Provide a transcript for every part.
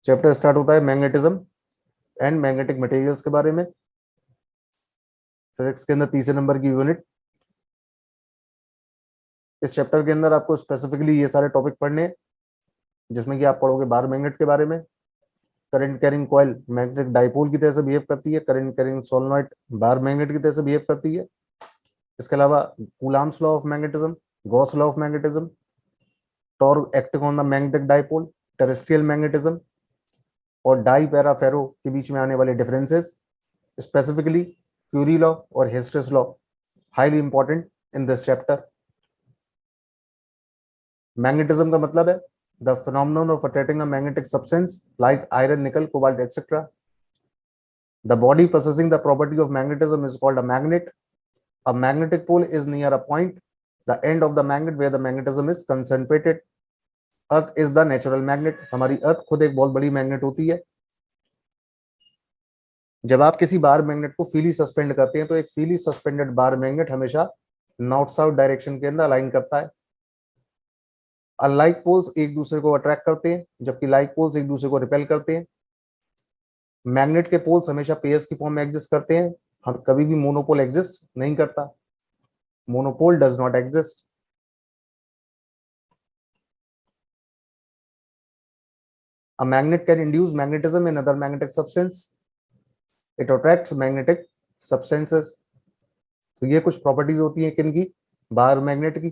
Chapter start होता है magnetism and magnetic materials के बारे में। फिजिक्स के अंदर तीसरे नंबर की यूनिट। इस चैप्टर के अंदर आपको स्पेसिफिकली ये सारे टॉपिक पढ़ने हैं, जिसमें कि आप पढ़ोगे बार मैग्नेट के बारे में, current carrying coil magnetic dipole की तरह से बिहेव करती है, करंट कैरिंग सोलेनोइड बार मैग्नेट की तरह से बिहेव करती है। इसके अलावा coulombs law of magnetism, Gauss law of magnetism, torque acting on the magnetic dipole, terrestrial magnetism और डाई पैरा फेरो के बीच में आने वाले डिफरेंसेस, स्पेसिफिकली क्यूरी लॉ और hysteresis law, highly important in this chapter. Magnetism का मतलब है the phenomenon of attracting a magnetic substance like iron, nickel, cobalt, etc. The body possessing the property of magnetism is called a magnet. A magnetic pole is near a point, the end of the magnet where the magnetism is concentrated. Earth is the natural magnet. हमारी अर्थ खुद एक बहुत बड़ी magnet होती है। जब आप किसी बार मैग्नेट को फ्रीली सस्पेंड करते हैं तो एक फ्रीली सस्पेंडेड बार मैग्नेट हमेशा नॉर्थ साउथ डायरेक्शन के अंदर अलाइन करता है। अनलाइक पोल्स एक दूसरे को अट्रैक्ट करते हैं, जबकि लाइक पोल्स एक दूसरे को रिपेल करते हैं। मैग्नेट के पोल्स हमेशा पेयर्स की फॉर्म में एग्जिस्ट करते हैं, हम कभी भी मोनोपोल एग्जिस्ट नहीं करता। Monopole does not exist. A magnet can induce magnetism in other magnetic substance. It attracts magnetic substances. तो ये कुछ प्रॉपर्टीज होती हैं किन की, बार मैग्नेट की।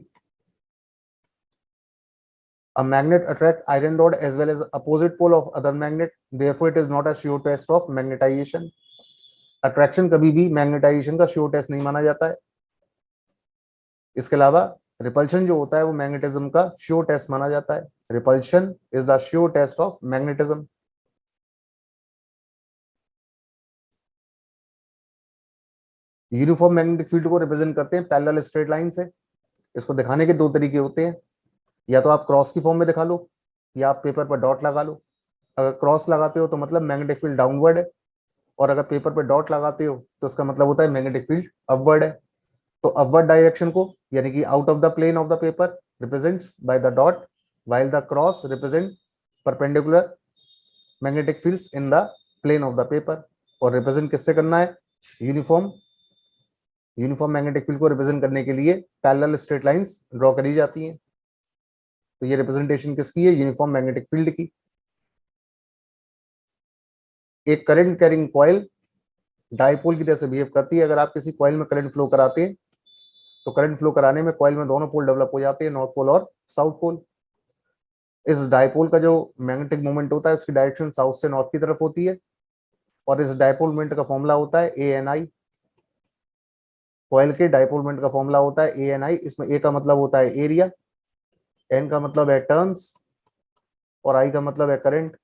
A magnet attract iron rod as well as opposite pole of other magnet. Therefore, it is not a sure test of magnetization. Attraction कभी भी मैग्नेटाइजेशन का श्योर टेस्ट नहीं माना जाता है। इसके अलावा रिपल्शन जो होता है वो मैग्नेटिज्म का श्योर टेस्ट माना जाता है। Repulsion is the sure test of magnetism. Uniform magnetic field को रिप्रेजेंट करते हैं पैरेलल स्ट्रेट लाइन से। इसको दिखाने के दो तरीके होते हैं, या तो आप क्रॉस की फॉर्म में दिखा लो या आप पेपर पर डॉट लगा लो। अगर क्रॉस लगाते हो तो मतलब मैग्नेटिक फील्ड डाउनवर्ड है, और अगर पेपर पर डॉट लगाते हो तो इसका मतलब होता है मैग्नेटिक फील्ड अपवर्ड है। तो अपवर्ड डायरेक्शन को यानी कि out of the plane of the paper represents by the dot, while the cross represent perpendicular magnetic fields in the plane of the paper। और रिप्रेजेंट किससे करना है, यूनिफॉर्म मैग्नेटिक फील्ड को रिप्रेजेंट करने के लिए पैरेलल स्ट्रेट लाइंस ड्रॉ करी जाती हैं। तो ये रिप्रेजेंटेशन किसकी है, यूनिफॉर्म मैग्नेटिक फील्ड की। एक करंट कैरिंग कॉइल डाइपोल की तरह से बिहेव करती है। अगर आप किसी कॉइल में करंट फ्लो कराते हैं तो करंट फ्लो कराने में कॉइल में दोनों पोल डेवलप हो जाते हैं, नॉर्थ पोल और साउथ पोल। इस डाइपोल का जो मैग्नेटिक मोमेंट होता है उसकी डायरेक्शन साउथ से नॉर्थ की तरफ होती है, और इस डाइपोल मोमेंट का फॉर्मूला होता है ANI। कॉइल के डाइपोल मोमेंट का फॉर्मूला होता है ANI। इसमें A का मतलब होता है एरिया, N का मतलब है टर्न्स और I का मतलब है current.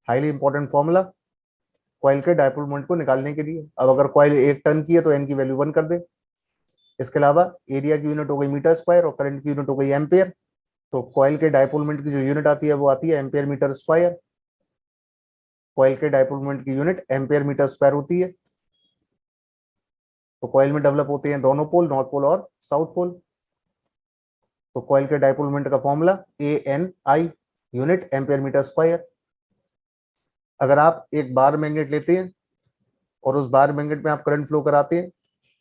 Highly important formula coil के डाइपोल मोमेंट को निकालने के लिए। अब अगर कॉइल 1 टन की है तो N की वैल्यू 1 कर दे। इसके अलावा एरिया की यूनिट हो गई मीटर स्क्वायर और करंट की यूनिट हो गई एम्पेयर। तो कॉइल के डाइपोल मोमेंट की जो यूनिट आती है वो आती है एम्पेयर मीटर स्क्वायर। कॉइल के डाइपोल मोमेंट की यूनिट एम्पेयर मीटर स्क्वायर होती है। तो कॉइल में डेवलप होते हैं दोनों पोल, नॉर्थ पोल और साउथ पोल। तो कॉइल के डाइपोल मोमेंट का formula ANI, unit ampere metre square. अगर आप एक बार मैग्नेट लेते हैं और उस बार मैग्नेट में आप करंट फ्लो कराते हैं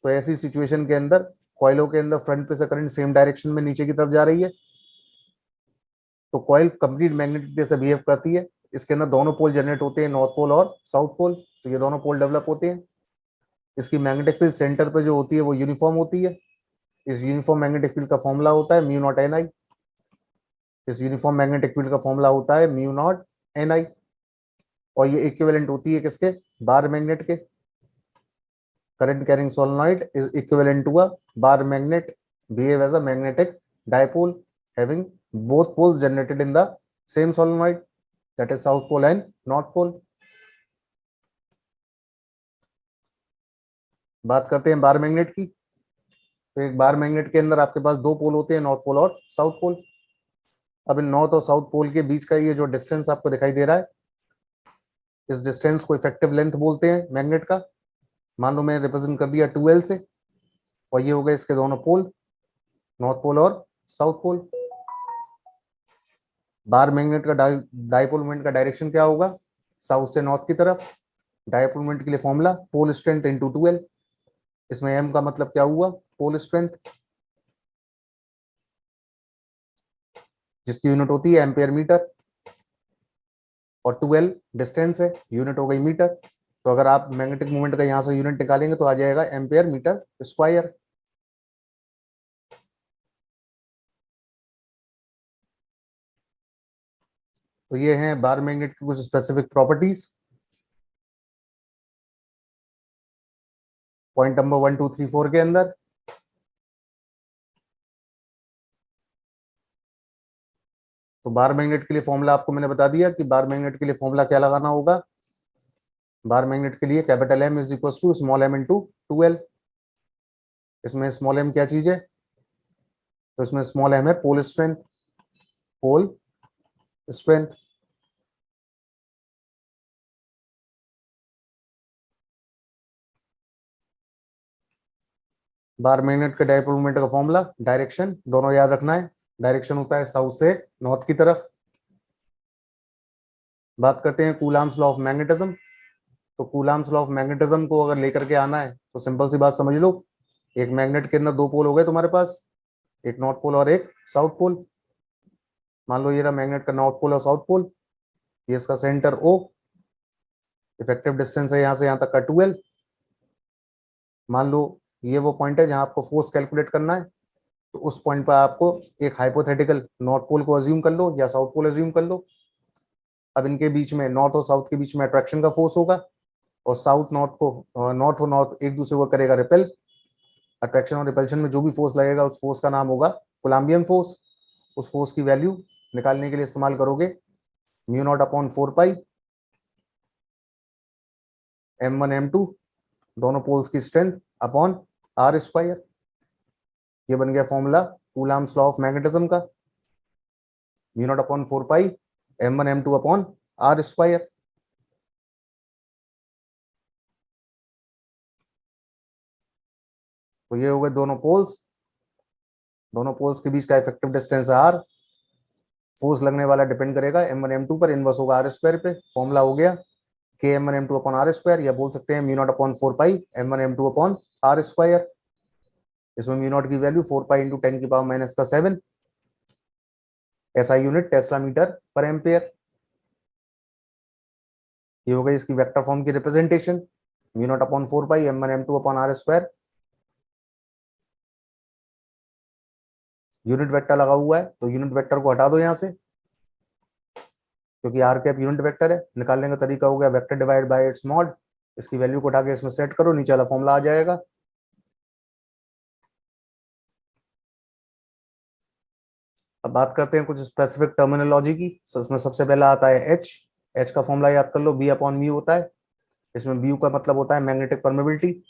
तो ऐसी सिचुएशन के अंदर कॉइलों के अंदर फ्रंट पे से करंट सेम डायरेक्शन में नीचे की तरफ जा रही है, तो कॉइल कंप्लीट मैग्नेटिक तरह से बिहेव करती है। इसके अंदर दोनों पोल जनरेट होते हैं, नॉर्थ पोल और साउथ पोल। तो ये दोनों पोल डेवलप होते हैं। इसकी मैग्नेटिक फील्ड सेंटर पे जो होती है वो यूनिफॉर्म होती है। इस यूनिफॉर्म मैग्नेटिक फील्ड का फॉर्मूला होता है म्यू नॉट NI। इस यूनिफॉर्म मैग्नेटिक फील्ड का फॉर्मूला होता है म्यू नॉट NI, और ये इक्विवेलेंट होती है किसके, बार मैग्नेट के। Current carrying solenoid is equivalent to a bar magnet, behave as a magnetic dipole having both poles generated in the same solenoid, that is south pole and north pole। बात करते हैं बार magnet की। तो एक बार magnet के अंदर आपके पास दो पोल होते हैं, नॉर्थ पोल और साउथ पोल। अब इन नॉर्थ और साउथ पोल के बीच का ये जो डिस्टेंस आपको दिखाई दे रहा है, इस डिस्टेंस को इफेक्टिव लेंथ बोलते हैं मैग्नेट का। मान लो मैंने रिप्रेजेंट कर दिया 2L से, और ये हो गए इसके दोनों पोल, नॉर्थ पोल और साउथ पोल। बार मैग्नेट का डाइपोल मोमेंट का डायरेक्शन क्या होगा, साउथ से नॉर्थ की तरफ। डाइपोल मोमेंट के लिए formula pole strength into 2L। इसमें एम का मतलब क्या हुआ, पोल स्ट्रेंथ, जिसकी यूनिट होती है एम्पेयर मीटर, और 2L डिस्टेंस है, यूनिट हो गई मीटर। तो अगर आप मैग्नेटिक मोमेंट का यहाँ से यूनिट निकालेंगे तो आ जाएगा एम्पेयर मीटर स्क्वायर। तो ये हैं बार मैग्नेट की कुछ स्पेसिफिक प्रॉपर्टीज। पॉइंट नंबर 1 2 3 4 के अंदर तो बार मैग्नेट के लिए फॉर्मूला आपको मैंने बता दिया कि बार मैग्नेट के लिए फॉर्मूला क्या लगाना होगा। बार मैग्नेट के लिए capital M is equal to small m into 2L। इसमें स्मॉल एम क्या चीज है, तो इसमें स्मॉल एम है pole strength, pole strength. Bar magnet के डाइपोल मोमेंट का फॉर्मूला, डायरेक्शन दोनों याद रखना है। डायरेक्शन होता है साउथ से नॉर्थ की तरफ। बात करते हैं कूलाम्स लॉ ऑफ मैग्नेटिज्म। तो कूलाम्स लॉ ऑफ मैग्नेटिज्म को अगर लेकर के आना है तो सिंपल सी बात समझ लो, एक मैग्नेट के अंदर दो पोल हो गए तुम्हारे पास, एक नॉर्थ पोल और एक साउथ पोल। मान लो ये रहा मैग्नेट का नॉर्थ पोल और साउथ पोल, ये इसका सेंटर ओ, इफेक्टिव डिस्टेंस है यहाँ से यहाँ तक का 2L। मान लो ये वो पॉइंट है जहां आपको फोर्स कैलकुलेट करना है, तो उस पॉइंट पर आपको एक हाइपोथेटिकल नॉर्थ पोल को अज्यूम कर लो या साउथ पोल अज्यूम कर लो। अब इनके बीच में, नॉर्थ और साउथ के बीच में अट्रैक्शन का फोर्स होगा, और साउथ नॉर्थ को, नॉर्थ और नॉर्थ एक दूसरे को करेगा रिपेल। अट्रैक्शन और रिपल्शन में जो भी फोर्स लगेगा उस फोर्स का नाम होगा कोलम्बियन फोर्स। उस फोर्स की वैल्यू निकालने के लिए इस्तेमाल करोगे mu naught upon 4 pi M1 M2 दोनों पोल्स की स्ट्रेंथ अपॉन आर स्क्वायर। ये बन गया formula Coulomb's law of magnetism का, mu not upon 4 pi M1 M2 upon R square. तो ये हो गए दोनों पोल्स, दोनों पोल्स के बीच का इफेक्टिव डिस्टेंस है आर। फोर्स लगने वाला डिपेंड करेगा M1 M2 पर, इनवर्स होगा आर स्क्वायर पे। फॉर्मूला हो गया के M1 M2 upon R square, या बोल सकते हैं mu not upon 4 pi M1 M2 upon R square. इसमें म्यू नॉट की वैल्यू 4 पाई इंटू 10⁻⁻⁷ ऐसा यूनिट टेस्ला मीटर पर एम्पेयर। ये हो गई इसकी वेक्टर फॉर्म की representation, mu not upon 4 pi M1 M2 upon R square. Unit vector लगा हुआ है तो यूनिट वेक्टर को हटा दो यहाँ से, क्योंकि आर कैप यूनिट वेक्टर है। निकालने का तरीका हो गया vector divide by it's mod. इसकी वैल्यू को उठा के इसमें सेट करो, नीचे वाला फॉर्मूला आ जाएगा। अब बात करते हैं कुछ स्पेसिफिक टर्मिनोलॉजी की। उसमें सबसे पहला आता है एच। एच का फॉर्मूला याद कर लो, बी अपॉन म्यू होता है। इसमें बी का मतलब होता है मैग्नेटिक परमेबिलिटी।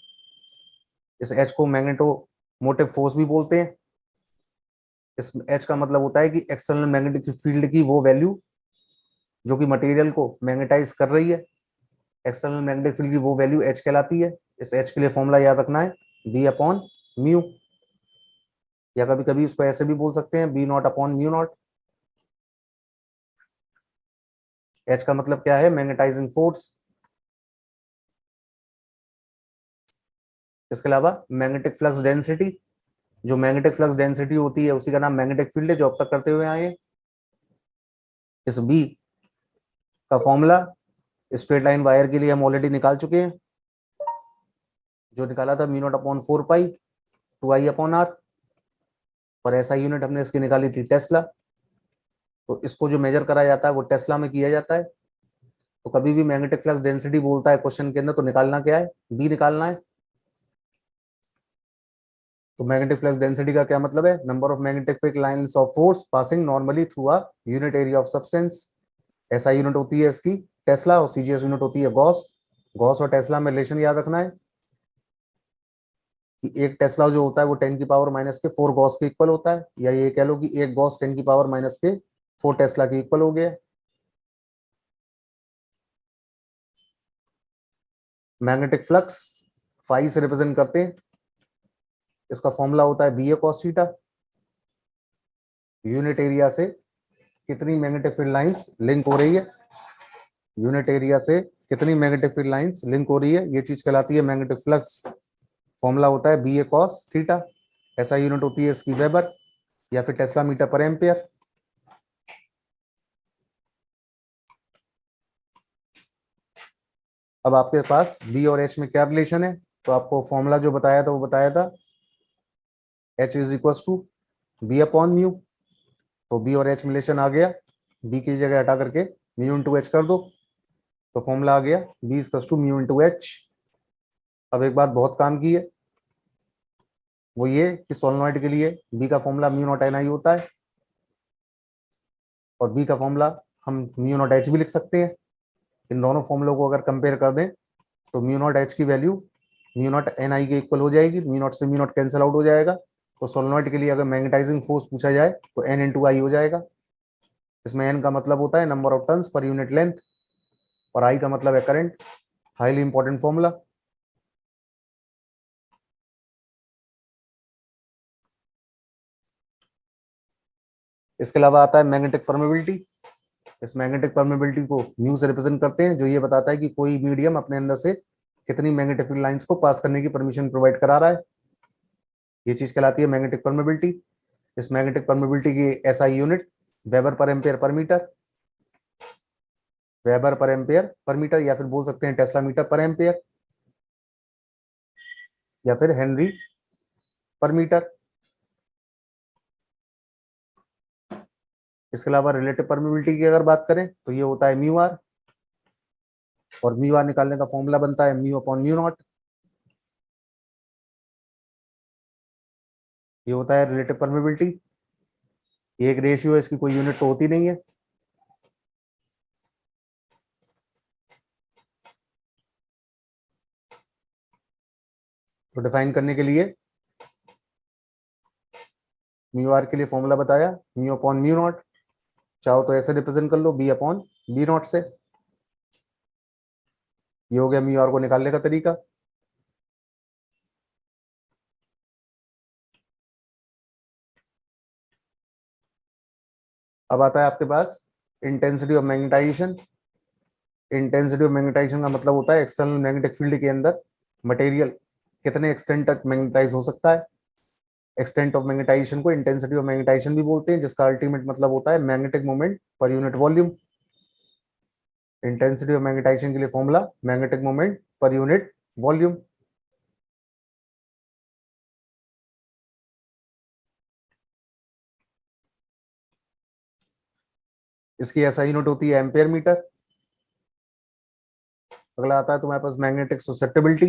इस एच को मैग्नेटो मोटिव फोर्स भी बोलते हैं। इस एच का मतलब होता है कि एक्सटर्नल मैग्नेटिक फील्ड की वो वैल्यू जो कि मटेरियल को मैग्नेटाइज कर रही है, एक्सटर्नल मैग्नेटिक फील्ड की वो वैल्यू एच कहलाती है। इस एच के लिए फॉर्मूला याद रखना है बी अपॉन म्यू, या कभी कभी इसको ऐसे भी बोल सकते हैं B naught upon mu naught. H का मतलब क्या है, मैग्नेटाइजिंग फोर्स। इसके अलावा मैग्नेटिक फ्लक्स डेंसिटी, जो मैग्नेटिक फ्लक्स डेंसिटी होती है उसी का नाम मैग्नेटिक फील्ड है, जो अब तक करते हुए आए हैं। इस बी का फॉर्मूला स्ट्रेट लाइन वायर के लिए हम ऑलरेडी निकाल चुके हैं, जो निकाला था mu not upon 4 pi 2I upon R. और ऐसा यूनिट हमने इसकी निकाली थी टेस्ला। तो इसको जो मेजर करा जाता है वो टेस्ला में किया जाता है। तो कभी भी मैग्नेटिक फ्लक्स डेंसिटी बोलता है क्वेश्चन के अंदर, तो निकालना क्या है, बी निकालना है। तो मैग्नेटिक फ्लक्स डेंसिटी का क्या मतलब है, number of magnetic field lines of force passing normally through a unit area of substance. ऐसा यूनिट होती है इसकी टेस्ला, और सीजीएस यूनिट होती है गॉस। गॉस और टेस्ला में रिलेशन याद रखना है कि एक टेस्ला जो होता है वो 10⁻⁻⁴ गॉस के इक्वल होता है, या ये कह लो कि एक गॉस 10⁻⁻⁴ टेस्ला के इक्वल हो गया। मैग्नेटिक फ्लक्स फाई से रिप्रेजेंट करते हैं। इसका फॉर्मूला होता है बी ए कॉस थीटा, यूनिट एरिया से कितनी मैग्नेटिक फील्ड लाइंस लिंक हो रही है, यूनिट एरिया से कितनी मैग्नेटिक फील्ड लाइंस लिंक हो रही है, ये चीज कहलाती है मैग्नेटिक फ्लक्स। फॉर्मूला होता है बी ए कॉस थीटा, ऐसा यूनिट होती है इसकी वेबर या फिर टेस्ला मीटर पर एम्पियर। अब आपके पास बी और एच में क्या रिलेशन है, तो आपको फॉर्मूला जो बताया था वो बताया था H is equal to B upon mu. तो बी और एच रिलेशन आ गया, बी की जगह हटा करके म्यू इंटू एच कर दो, तो फॉर्मूला आ गया B is to mu into H. अब एक बात बहुत काम की है, वो ये कि सोलेनॉइड के लिए बी का फॉर्मूला म्यू नॉट एन आई होता है और बी का फॉर्मूला हम म्यू नॉट एच भी लिख सकते हैं। इन दोनों फॉर्मूलों को अगर कंपेयर कर दें तो म्यू नॉट एच की वैल्यू म्यू नॉट एन आई के इक्वल हो जाएगी, म्यू नॉट से म्यू नॉट कैंसिल आउट हो जाएगा। तो सोलेनॉइड के लिए अगर मैग्नेटाइजिंग फोर्स पूछा जाए तो एन इंटू आई हो जाएगा। इसमें एन का मतलब होता है number of turns per unit length और आई का मतलब है करंट। Highly important formula. इसके अलावा आता है मैग्नेटिक परमेबिलिटी। इस मैग्नेटिक परमेबिलिटी को म्यू से रिप्रेजेंट करते हैं, जो ये बताता है कि कोई मीडियम अपने अंदर से कितनी मैग्नेटिक फील्ड लाइंस को पास करने की परमिशन प्रोवाइड करा रहा है, ये चीज कहलाती है मैग्नेटिक परमेबिलिटी। इस मैग्नेटिक परमेबिलिटी की एसआई यूनिट वेबर पर एम्पियर पर मीटर, वेबर पर एम्पियर पर मीटर, या फिर बोल सकते हैं टेस्ला मीटर पर एम्पियर या फिर हेनरी पर मीटर। इसके अलावा रिलेटिव परमेबिलिटी की अगर बात करें तो ये होता है म्यू आर, और म्यू आर निकालने का फॉर्मूला बनता है म्यू अपॉन म्यू नॉट। ये होता है रिलेटिव परमेबिलिटी। ये एक रेशियो है, इसकी कोई यूनिट तो होती नहीं है। तो डिफाइन करने के लिए म्यू आर के लिए फॉर्मूला बताया म्यू अपॉन म्यू नॉट, चाहो तो ऐसे रिप्रेजेंट कर लो बी अपॉन बी नॉट से। ये हो गया म्यू आर को निकालने का तरीका। अब आता है आपके पास intensity of magnetization. Intensity of magnetization का मतलब होता है एक्सटर्नल मैग्नेटिक फील्ड के अंदर मटेरियल कितने एक्सटेंट तक मैग्नेटाइज हो सकता है। एक्सटेंट ऑफ मैग्नेटाइजेशन को इंटेंसिटी ऑफ मैग्नेटाइजेशन भी बोलते हैं, जिसका अल्टीमेट मतलब होता है magnetic moment per unit volume. Intensity of magnetisation के लिए formula magnetic moment per unit volume. इसकी एसआई यूनिट होती है एम्पेयर मीटर। अगला आता है तुम्हारे पास मैग्नेटिक ससेप्टिबिलिटी।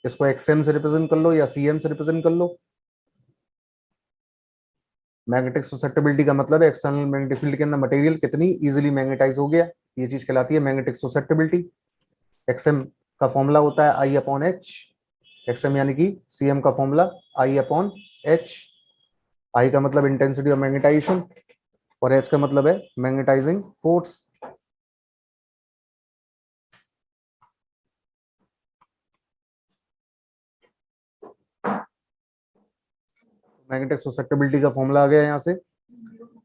इसको एक्सएम से रिप्रेजेंट कर लो या सीएम से रिप्रेजेंट कर लो। मैग्नेटिक ससेप्टिबिलिटी का मतलब है एक्सटर्नल मैग्नेटिक फील्ड के अंदर मटेरियल कितनी इजीली मैग्नेटाइज हो गया, ये चीज कहलाती है मैग्नेटिक ससेप्टिबिलिटी। एक्सएम का फॉर्मूला होता है आई अपॉन एच। एक्सएम यानी कि सीएम का फॉर्मूला आई अपॉन एच। आई का मतलब इंटेंसिटी ऑफ मैग्नेटाइजेशन और एच का मतलब है मैग्नेटाइजिंग फोर्स। मैग्नेटिक ससेप्टिबिलिटी का फॉर्मूला आ गया यहाँ से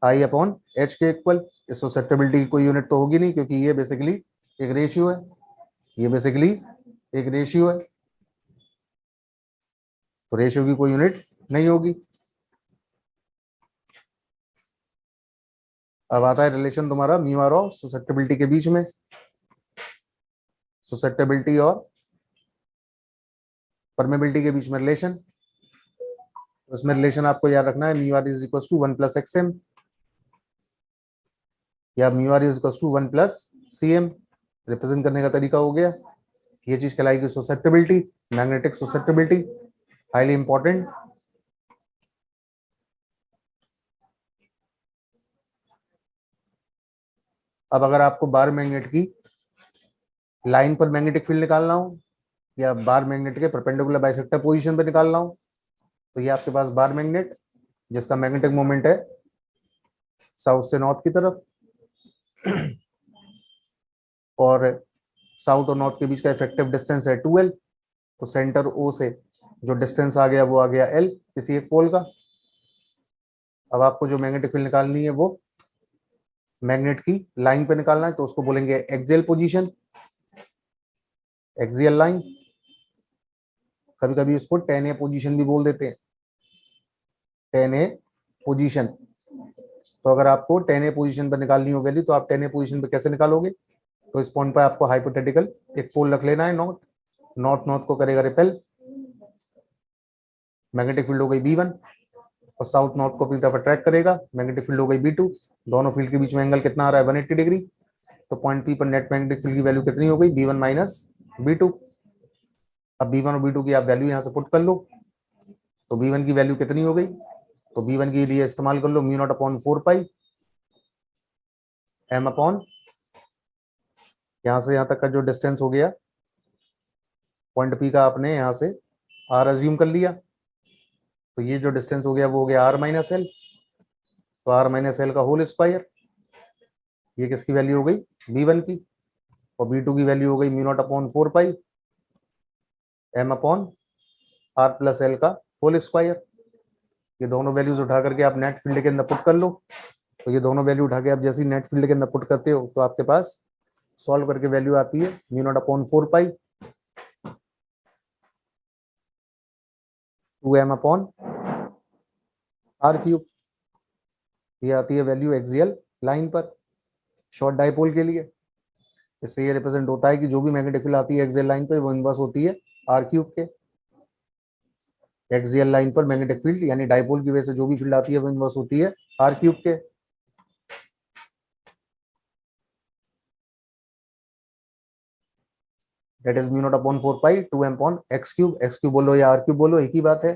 आई अपॉन एच के इक्वल। इस ससेप्टिबिलिटी की कोई यूनिट तो होगी नहीं, क्योंकि ये बेसिकली एक रेशियो है, ये बेसिकली एक रेशियो है, तो रेशियो की कोई यूनिट नहीं होगी। अब आता है रिलेशन तुम्हारा म्यू आर और ससेप्टिबिलिटी के बीच में। ससेप्टिबिलिटी और परमेबिलिटी के बीच में रिलेशन, उसमें रिलेशन आपको याद रखना है mu R is equal to 1 plus X M या mu R is equal to 1 plus C M. Represent करने का तरीका हो गया, ये चीज कहलाएगी susceptibility, magnetic susceptibility, highly important. अब अगर आपको बार मैग्नेट की लाइन पर मैग्नेटिक फील्ड निकालना हो या बार मैग्नेट के परपेंडिकुलर बाइसेक्टर पोजीशन पे निकालना हो, तो ये आपके पास बार मैग्नेट जिसका मैग्नेटिक मोमेंट है साउथ से नॉर्थ की तरफ, और साउथ और नॉर्थ के बीच का इफेक्टिव डिस्टेंस है 2l। तो सेंटर ओ से जो डिस्टेंस आ गया वो आ गया l किसी एक पोल का। अब आपको जो मैग्नेटिक फील्ड निकालनी है वो मैग्नेट की लाइन पे निकालना है तो उसको बोलेंगे एक्सियल पोजीशन, एक्सियल लाइन। कभी कभी इसको 10A पोजीशन भी बोल देते हैं, 10A पोजीशन। तो अगर आपको 10A पोजीशन पर निकालनी हो वैल्यू तो आप 10A पोजीशन पे कैसे निकालोगे? तो इस पॉइंट पर आपको हाइपोथेटिकल एक पोल रख लेना है, नॉर्थ, नॉर्थ नॉर्थ को करेगा रिपेल, मैग्नेटिक फील्ड हो गई B1, और साउथ नॉर्थ को अपनी तरफ अट्रैक्ट करेगा, मैग्नेटिक फील्ड हो गई B2। दोनों फील्ड के बीच में एंगल कितना आ रहा है? 180 डिग्री। तो पॉइंट P पर नेट मैग्नेटिक फील्ड की वैल्यू कितनी हो गई? B1 minus B2। अब B1 और B2 की आप वैल्यू यहां से पुट कर लो, तो B1 की वैल्यू कितनी हो गई? तो B1 के लिए इस्तेमाल कर लो म्यू नॉट अपॉन 4 पाई m अपॉन, यहां से यहां तक का जो डिस्टेंस हो गया पॉइंट P का, आपने यहां से R अज्यूम कर लिया, तो ये जो डिस्टेंस हो गया वो हो गया R माइनस एल, तो R माइनस एल का होल स्क्वायर। ये किसकी वैल्यू हो गई? B1 की। और B2 की वैल्यू हो गई म्यू नॉट अपॉन 4 पाई m upon R plus L का होल स्क्वायर। ये दोनों वैल्यूज उठा करके आप नेट फील्ड के अंदर पुट कर लो, तो ये दोनों वैल्यू उठा के आप जैसे ही नेट फील्ड के अंदर पुट करते हो तो आपके पास सॉल्व करके वैल्यू आती है म्यू नॉट अपॉन 4 पाई 2m अपॉन R क्यूब। ये आती है वैल्यू एक्सियल लाइन पर शॉर्ट डाइपोल के लिए। इससे ये रिप्रेजेंट होता है कि जो भी मैग्नेटिक फील्ड आती है एक्सियल लाइन पर वो इनवर्स होती है R क्यूब के। एक्सियल लाइन पर मैग्नेटिक फील्ड यानी डाइपोल की वजह से जो भी फील्ड आती है वो इनवर्स होती है R क्यूब के। That is mu naught upon 4 pi 2m upon x cube. x cube बोलो या R क्यूब बोलो, एक ही बात है।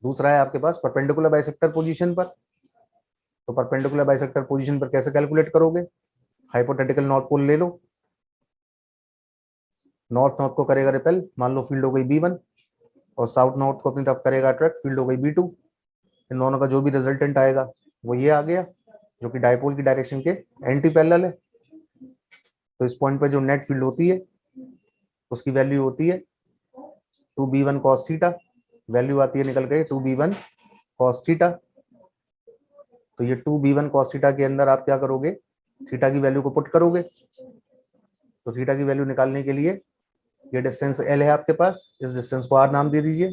दूसरा है आपके पास परपेंडिकुलर बाइसेक्टर पोजीशन पर। तो परपेंडिकुलर बाइसेक्टर पोजीशन पर कैसे कैलकुलेट करोगे? हाइपोथेटिकल नॉर्थ पोल ले लो, नॉर्थ नॉर्थ को करेगा रिपेल, मान लो फील्ड हो गई B1, और साउथ नॉर्थ को अपनी तरफ करेगा अट्रैक्ट, फील्ड हो गई B2। इन दोनों का जो भी रिजल्टेंट आएगा वो ये आ गया, जो कि डाइपोल की डायरेक्शन के एंटी पैरेलल है। तो इस पॉइंट पे जो नेट फील्ड होती है उसकी वैल्यू होती है 2b1 cos थीटा, वैल्यू आती है निकल के 2b1 cos थीटा। तो ये 2b1 cos थीटा के अंदर आप क्या करोगे? थीटा की वैल्यू को पुट करोगे। तो थीटा की वैल्यू निकालने के लिए ये डिस्टेंस L है आपके पास, इस डिस्टेंस को R नाम दे दीजिए।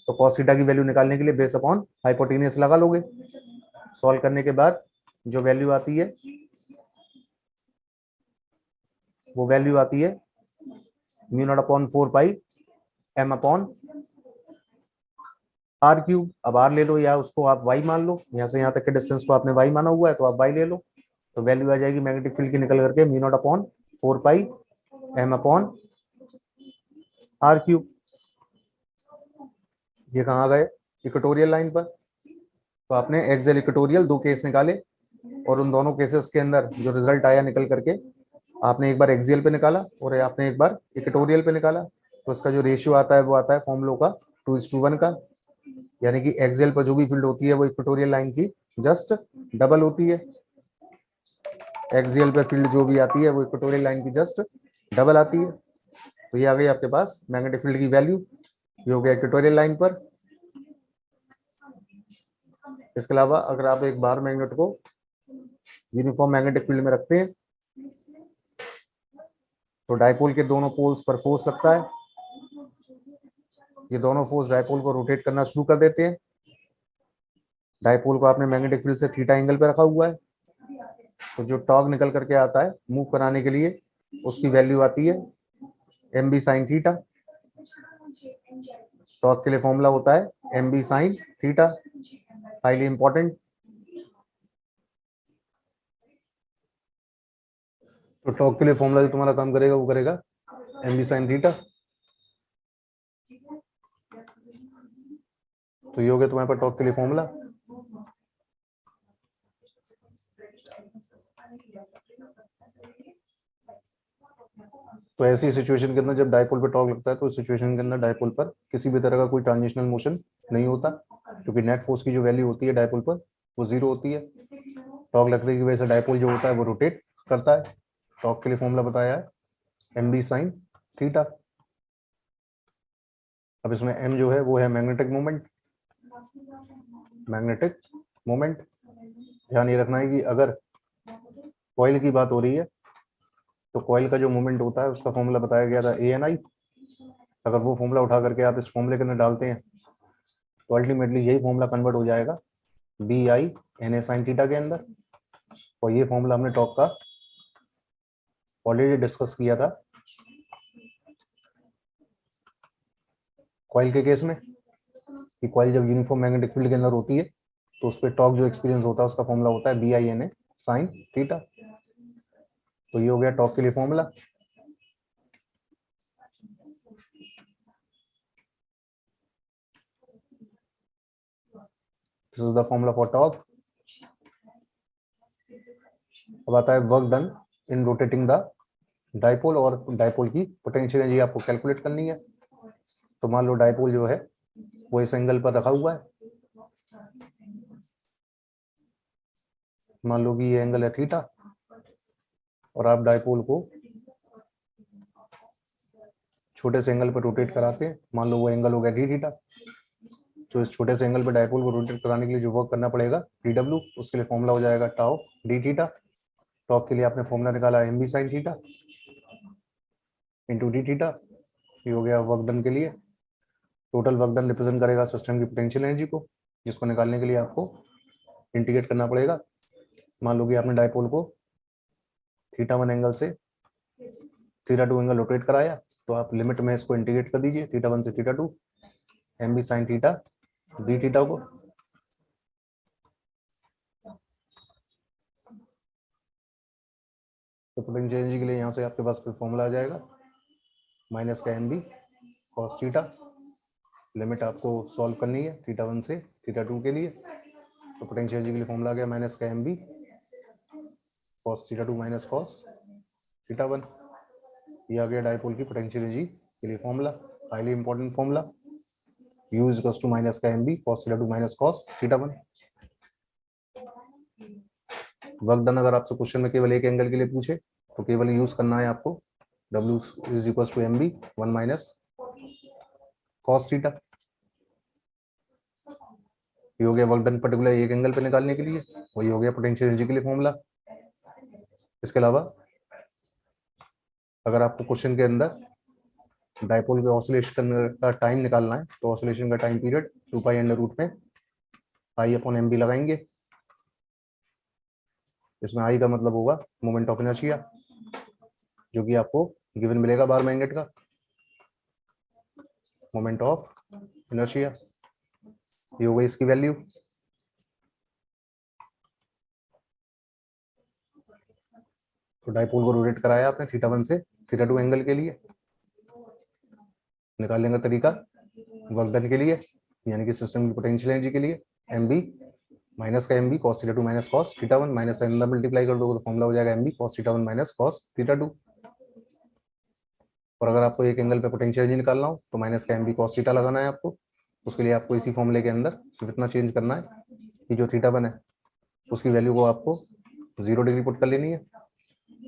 तो cos थीटा की वैल्यू निकालने के लिए बेस अपॉन हाइपोटेनियस लगा लोगे। सॉल्व करने के बाद जो वैल्यू आती है वो वैल्यू आती है म्यू नॉट अपॉन 4 पाई m अपॉन R क्यूब। अब R ले लो या उसको आप y मान लो, यहाँ से यहाँ तक के डिस्टेंस को आपने y माना हुआ है तो आप y ले लो। तो वैल्यू आ जाएगी मैग्नेटिक फील्ड की निकल करके म्यू नॉट अपॉन 4 पाई m अपॉन R क्यूब। ये कहाँ गए? इक्वेटोरियल लाइन पर। तो आपने एक्सियल इक्वेटोरियल दो केस निकाले, और उन दोनों केसेस के अंदर जो रिजल्ट आया निकल करके, आपने एक बार एक्सियल पे निकाला और आपने एक बार इक्वेटोरियल पे निकाला। तो इसका जो रेशियो आता है वो आता है फॉर्मूलों का 2:1 का, यानी कि एक्सियल पर जो भी फील्ड होती है वो इक्वेटोरियल लाइन की जस्ट डबल होती है। एक्सियल पे फील्ड जो भी आती है वो इक्वेटोरियल लाइन की जस्ट डबल आती है। तो ये आ गई आपके पास मैग्नेटिक फील्ड की वैल्यू, ये हो गया इक्वेटोरियल लाइन पर। इसके अलावा अगर आप एक बार मैग्नेट को यूनिफॉर्म मैग्नेटिक फील्ड में रखते हैं तो डाइपोल के दोनों पोल्स पर फोर्स लगता है। ये दोनों फोर्स डाइपोल को रोटेट करना शुरू कर देते हैं। डाइपोल को आपने मैग्नेटिक फील्ड से थीटा एंगल पे रखा हुआ है, तो जो टॉर्क निकल करके आता है मूव कराने के लिए उसकी वैल्यू आती है mb साइन थीटा। टॉर्क के लिए फॉर्मूला होता है mb sine theta, highly important. तो टॉर्क के लिए फॉर्मूला जो तुम्हारा काम करेगा वो करेगा mb साइन थीटा। तो ये हो गया तुम्हारे पास टॉर्क के लिए फॉर्मूला। तो ऐसी सिचुएशन के अंदर जब डाइपोल पे टॉर्क लगता है तो इस सिचुएशन के अंदर डाइपोल पर किसी भी तरह का कोई ट्रांजिशनल मोशन नहीं होता, क्योंकि नेट फोर्स की जो वैल्यू होती है डाइपोल पर वो जीरो होती है। टॉर्क लगने की वजह से डाइपोल जो होता है वो रोटेट करता है। टॉर्क के लिए फॉर्मूला बताया है mb साइन थीटा। अब इसमें m जो है वो है मैग्नेटिक मोमेंट। मैग्नेटिक मोमेंट ध्यान ये रखना है कि अगर कॉइल की बात हो रही है, तो कॉइल का जो मोमेंट होता है उसका फॉर्मूला बताया गया था ANI। अगर वो फॉर्मूला उठा करके आप इस फॉर्मूले के अंदर डालते हैं तो अल्टीमेटली यही फॉर्मूला कन्वर्ट हो जाएगा BI NA sin थीटा के अंदर। और ये फॉर्मूला हमने टॉर्क का ऑलरेडी डिस्कस किया था कॉइल के केस में, कि कॉइल जब यूनिफॉर्म मैग्नेटिक फील्ड के अंदर होती है तो उस पर टॉर्क जो एक्सपीरियंस होता है उसका फॉर्मूला होता है BI NA sin थीटा। तो ये हो गया टॉर्क के लिए formula. This is the formula for torque. अब आता है work done in rotating the dipole, और डाइपोल की पोटेंशियल एनर्जी आपको कैलकुलेट करनी है। तो मान लो डाइपोल जो है वो इस एंगल पर रखा हुआ है, मान लो कि ये एंगल है थीटा, और आप डाइपोल को छोटे से एंगल पर रोटेट कराते हैं, मान लो वो एंगल हो गया डी थीटा। तो इस छोटे से एंगल पर डाइपोल को रोटेट कराने के लिए जो वर्क करना पड़ेगा DW, उसके लिए फॉर्मूला हो जाएगा टाउ डी थीटा। टॉर्क के लिए आपने फॉर्मूला निकाला MB sin theta into D theta. ये हो गया वर्क डन के लिए। टोटल वर्क डन रिप्रेजेंट करेगा सिस्टम की पोटेंशियल एनर्जी को, जिसको निकालने के लिए आपको इंटीग्रेट करना पड़ेगा। मान लो कि आपने डाइपोल को θ1 एंगल से θ2 एंगल रोटेट कराया, तो आप लिमिट में इसको इंटीग्रेट कर दीजिए θ1 से θ2 MB sin theta D theta को। तो पोटेंशियल एनर्जी के लिए यहाँ से आपके पास फिर फॉर्मूला आ जाएगा माइनस का MB cos थीटा। लिमिट आपको सॉल्व करनी है θ1 से θ2 के लिए। तो पोटेंशियल एनर्जी के लिए फॉर्मूला आ गया माइनस का MB cos θ2 माइनस cos θ1। ये आ गया डाइपोल की पोटेंशियल एनर्जी के लिए formula, highly important formula. U is equals to minus का MB cos θ2 minus cos θ1। Work done अगर आपसे क्वेश्चन में केवल एक एंगल के लिए पूछे तो केवल यूज करना है आपको W is equals to MB 1 minus cos theta. ये हो गया वर्क डन पर्टिकुलर एक एंगल पे निकालने के लिए, वही हो गया पोटेंशियल एनर्जी के लिए फॉर्मूला। इसके अलावा अगर आपको क्वेश्चन के अंदर डाइपोल के ऑसिलेशन का टाइम निकालना है तो ऑसिलेशन का time period 2 pi under root में I/MB लगाएंगे। इसमें I का मतलब होगा मोमेंट ऑफ इनर्शिया, जो कि आपको गिवन मिलेगा बार मैग्नेट का मोमेंट ऑफ इनर्शिया। ये हो गई इसकी वैल्यू। तो डाइपोल को रोटेट कराया आपने θ1 से θ2 एंगल के लिए। निकालने का तरीका वर्क डन के लिए यानी कि सिस्टम की पोटेंशियल एनर्जी के लिए MB माइनस का MB cos θ2 minus cos θ1 minus sine multiply कर दो तो फॉर्मूला हो जाएगा MB cos θ1 माइनस cos θ2। और अगर आपको एक एंगल पे पोटेंशियल एनर्जी निकालना हो तो माइनस का MB cos θ लगाना है आपको। उसके लिए आपको इसी फॉर्मूले के अंदर सिर्फ इतना चेंज करना है कि जो θ1 है उसकी वैल्यू को आपको 0 डिग्री पुट कर लेनी है,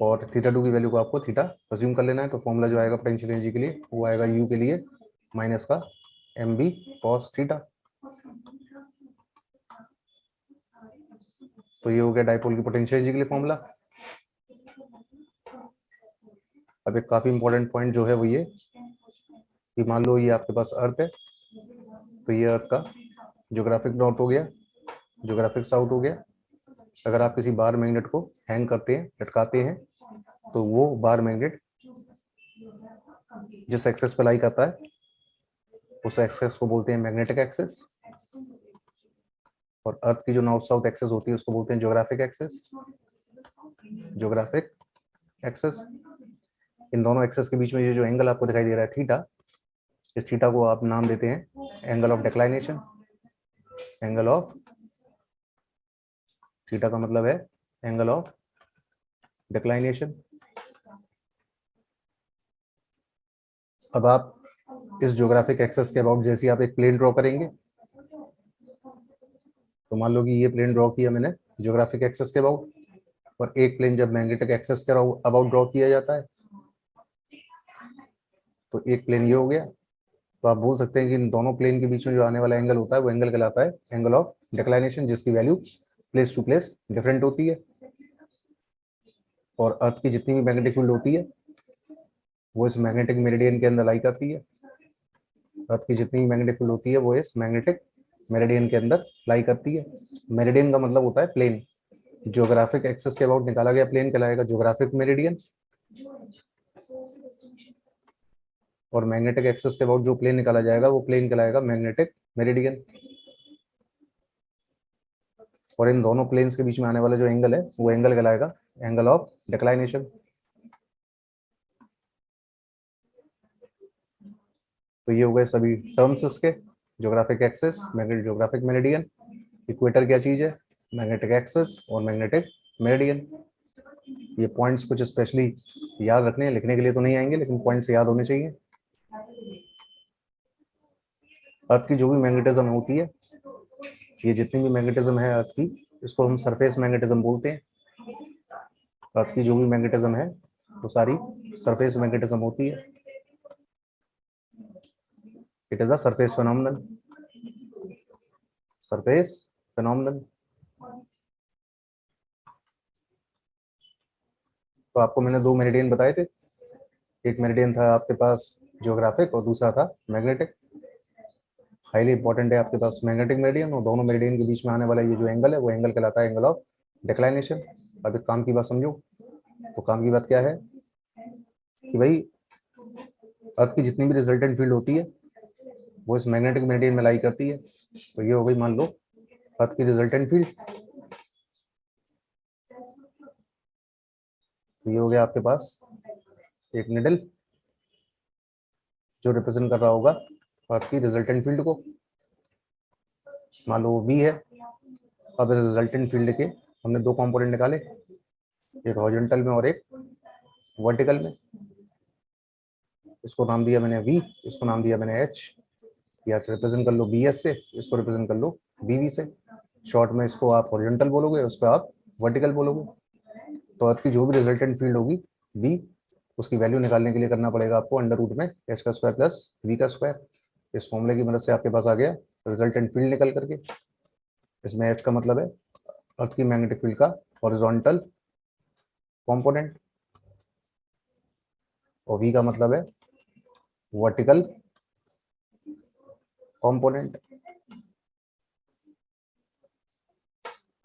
और θ2 की वैल्यू को आपको थीटा अज्यूम कर लेना है। तो फॉर्मूला जो आएगा पोटेंशियल एनर्जी के लिए वो आएगा U के लिए माइनस का MB cos थीटा। तो ये हो गया डाइपोल की पोटेंशियल एनर्जी के लिए फॉर्मूला। अब एक काफी इंपॉर्टेंट पॉइंट जो है वो ये कि मान लो ये आपके पास अर्थ है, तो ये अर्थ का ज्योग्राफिक नॉर्थ हो गया, ज्योग्राफिक साउथ हो गया। अगर आप किसी बार मैग्नेट को हैंग करते हैं, लटकाते हैं, तो वो बार मैग्नेट जिस एक्सेस पर लाई करता है उस एक्सेस को बोलते हैं मैग्नेटिक एक्सेस, और अर्थ की जो नॉर्थ साउथ एक्सेस होती है उसको बोलते हैं ज्योग्राफिक एक्सेस। ज्योग्राफिक एक्सेस, इन दोनों एक्सेस के बीच में ये जो एंगल आपको दिखाई दे रहा है थीटा, इस थीटा को आप नाम देते हैं angle of declination. Angle of theta का मतलब है एंगल ऑफ डिक्लाइनेशन। अब आप इस ज्योग्राफिक एक्सेस के अबाउट जैसे आप एक प्लेन ड्रॉ करेंगे, तो मान लो कि ये प्लेन ड्रॉ किया मैंने ज्योग्राफिक एक्सेस के अबाउट, और एक प्लेन जब मैग्नेटिक एक्सेस के अबाउट ड्रॉ किया जाता है तो एक प्लेन ये हो गया। तो आप बोल सकते हैं कि इन दोनों प्लेन के बीच में जो आने वाला एंगल होता है वो एंगल कहलाता है एंगल ऑफ डिक्लाइनेशन, जिसकी value place to place different होती है। और अर्थ की जितनी भी मैग्नेटिक फील्ड होती है वो इस मैग्नेटिक मेरिडियन के अंदर लाई करती है। अर्थ की जितनी भी मैग्नेटिक फील्ड होती है वो इस मैग्नेटिक मेरिडियन के अंदर लाई करती है। मेरिडियन का मतलब होता है प्लेन। ज्योग्राफिक एक्सेस के अबाउट निकाला गया प्लेन कहलाएगा ज्योग्राफिक मेरिडियन, और मैग्नेटिक एक्सेस के अबाउट जो प्लेन निकाला जाएगा वो प्लेन कहलाएगा मैग्नेटिक मेरिडियन। और इन दोनों प्लेन्स के बीच में आने वाला जो एंगल है वो एंगल कहलाएगा एंगल ऑफ डिक्लाइनेशन। तो ये हो गए सभी टर्म्स इसके, geographic axis, magnetic geographic meridian, equator क्या चीज है, मैग्नेटिक एक्सेस और मैग्नेटिक मेरिडियन। ये पॉइंट्स कुछ स्पेशली याद रखने हैं, लिखने के लिए तो नहीं आएंगे लेकिन पॉइंट्स याद होने चाहिए। अर्थ की जो भी मैग्नेटिज्म होती है, ये जितनी भी मैग्नेटिज्म है अर्थ की, इसको हम सरफेस मैग्नेटिज्म बोलते हैं। अर्थ की जो भी मैग्नेटिज्म है वो सारी सरफेस मैग्नेटिज्म होती है। It is a surface phenomenon, surface phenomenon. तो आपको मैंने दो मेरिडियन बताए थे, एक मेरिडियन था आपके पास ज्योग्राफिक और दूसरा था मैग्नेटिक। हाईली इंपॉर्टेंट है आपके पास मैग्नेटिक मेरिडियन, और दोनों मेरिडियन के बीच में आने वाला ये जो एंगल है वो एंगल कहलाता है एंगल ऑफ डिक्लाइनेशन। अब एक काम की बात समझो। तो काम की बात क्या है कि भाई अर्थ की जितनी भी रिजल्टेंट फील्ड होती है वो इस मैग्नेटिक मेरिडियन में लाई करती है। तो ये हो गई मान लो अर्थ की रिजल्टेंट फील्ड। तो ये हो गया आपके पास एक निडल जो रिप्रेजेंट कर रहा होगा अर्थ की रिजल्टेंट फील्ड को। मान लो वो बी है। अब रिजल्टेंट फील्ड के हमने दो कंपोनेंट निकाले, एक हॉरिजॉन्टल में और एक वर्टिकल में। इसको नाम दिया मैंने वी, इसको नाम दिया मैंने एच। या रिप्रेजेंट कर लो बी एस से, इसको रिप्रेजेंट कर लो बी वी से। शॉर्ट में इसको आप हॉरिजॉन्टल बोलोगे, उसको आप वर्टिकल बोलोगे। तो आपकी जो भी रिजल्टेंट फील्ड होगी बी, उसकी वैल्यू निकालने के लिए करना पड़ेगा आपको अंडर रूट में एच का स्क्वायर प्लस वी का स्क्वायर। इस फॉर्मूले की मदद से आपके पास आ गया रिजल्टेंट फील्ड निकल करके। इसमें एच का मतलब है अर्थ की मैग्नेटिक फील्ड का हॉरिजॉन्टल कंपोनेंट, और वी का मतलब है वर्टिकल कंपोनेंट।